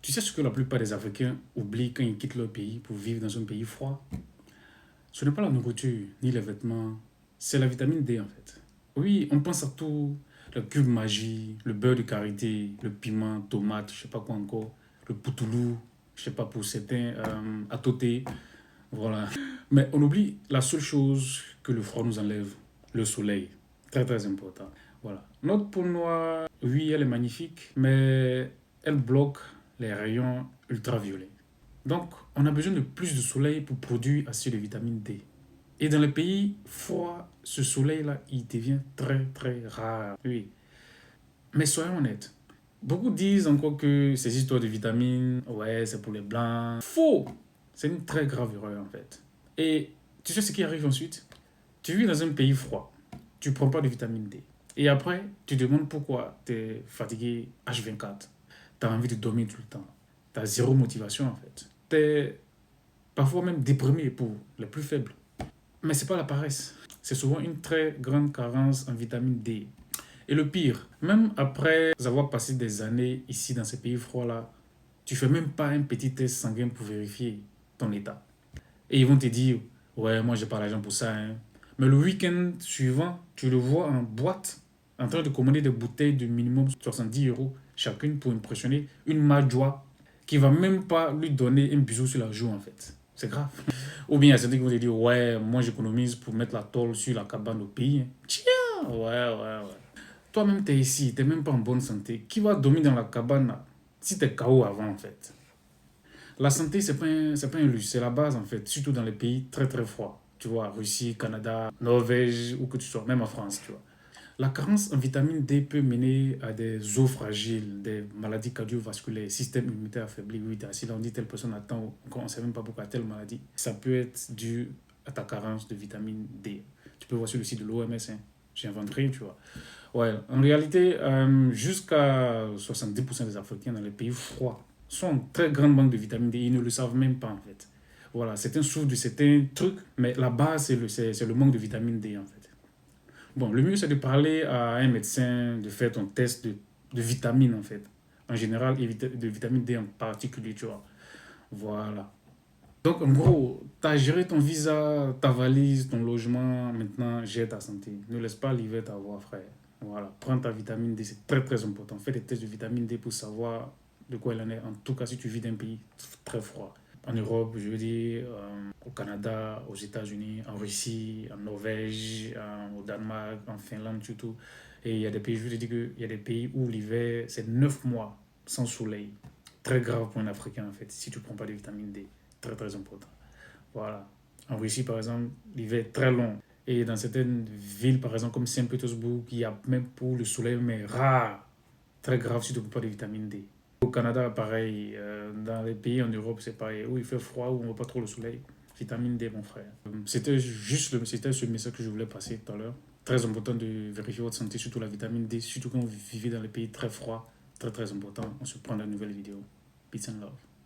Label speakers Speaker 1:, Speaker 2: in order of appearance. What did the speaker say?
Speaker 1: Tu sais ce que la plupart des Africains oublient quand ils quittent leur pays pour vivre dans un pays froid? Ce n'est pas la nourriture ni les vêtements, c'est la vitamine D en fait. Oui, on pense à tout, le cube magie, le beurre de karité, le piment, tomate, je sais pas quoi encore, le poutoulou, je sais pas pour certains, à côté, voilà. Mais on oublie la seule chose que le froid nous enlève, le soleil. Très très important. Voilà. Notre peau noire, oui, elle est magnifique, mais elle bloque les rayons ultraviolets. Donc, on a besoin de plus de soleil pour produire assez de vitamine D. Et dans les pays froids, ce soleil-là, il devient très très rare. Oui. Mais soyons honnêtes. Beaucoup disent encore que ces histoires de vitamines, ouais, c'est pour les blancs. Faux! C'est une très grave erreur en fait. Et tu sais ce qui arrive ensuite? Tu vis dans un pays froid. Tu ne prends pas de vitamine D. Et après, tu te demandes pourquoi tu es fatigué H24. Tu as envie de dormir tout le temps. Tu as zéro motivation en fait. Tu es parfois même déprimé pour les plus faibles. Mais ce n'est pas la paresse. C'est souvent une très grande carence en vitamine D. Et le pire, même après avoir passé des années ici dans ces pays froids-là, tu fais même pas un petit test sanguin pour vérifier ton état. Et ils vont te dire, ouais, moi j'ai pas l'argent pour ça, hein. Mais le week-end suivant, tu le vois en boîte, en train de commander des bouteilles de minimum 70 € chacune pour impressionner une Madjoie qui va même pas lui donner un bisou sur la joue en fait. C'est grave. Ou bien il y a certains qui vont te dire, ouais, moi j'économise pour mettre la tôle sur la cabane au pays, hein. Tiens, ouais, ouais, ouais. Toi-même, tu es ici, tu n'es même pas en bonne santé. Qui va dormir dans la cabane là, si tu es KO avant en fait? La santé, c'est pas un luxe, c'est la base en fait, surtout dans les pays très très froids. Tu vois, Russie, Canada, Norvège, où que tu sois, même en France, tu vois. La carence en vitamine D peut mener à des os fragiles, des maladies cardiovasculaires, système immunitaire affaibli. Oui, si on dit telle personne attend, on ne sait même pas pourquoi telle maladie. Ça peut être dû à ta carence de vitamine D. Tu peux voir sur le site de l'OMS, hein. J'invente rien, tu vois. Ouais, en réalité, jusqu'à 70% des Africains dans les pays froids sont en très grande manque de vitamine D. Ils ne le savent même pas, en fait. Voilà, c'est un souffle de certains trucs, mais la base, c'est le manque de vitamine D, en fait. Bon, le mieux, c'est de parler à un médecin, de faire ton test de vitamines, en fait. En général, et de vitamine D en particulier, tu vois. Voilà. Donc, en gros, tu as géré ton visa, ta valise, ton logement. Maintenant, gère ta santé. Ne laisse pas l'hiver t'avoir, frère. Voilà. Prends ta vitamine D, c'est très très important. Fais des tests de vitamine D pour savoir de quoi elle en est. En tout cas, si tu vis dans un pays très froid. En Europe, je veux dire, au Canada, aux États-Unis, en Russie, en Norvège, au Danemark, en Finlande surtout. Et il y a des pays, je veux te dire qu'il y a des pays où l'hiver, c'est 9 mois sans soleil. Très grave pour un Africain, en fait, si tu ne prends pas de vitamine D. Très, très important. Voilà. En Russie, par exemple, l'hiver est très long. Et dans certaines villes, par exemple, comme Saint-Pétersbourg, il y a même pour le soleil, mais rare. Très grave si tu ne prends pas de vitamine D. Au Canada, pareil. Dans les pays en Europe, c'est pareil. Où il fait froid, où on ne voit pas trop le soleil. Vitamine D, mon frère. C'était ce message que je voulais passer tout à l'heure. Très important de vérifier votre santé, surtout la vitamine D, surtout quand vous vivez dans les pays très froids. Très, très important. On se prend la nouvelle vidéo. Peace and love.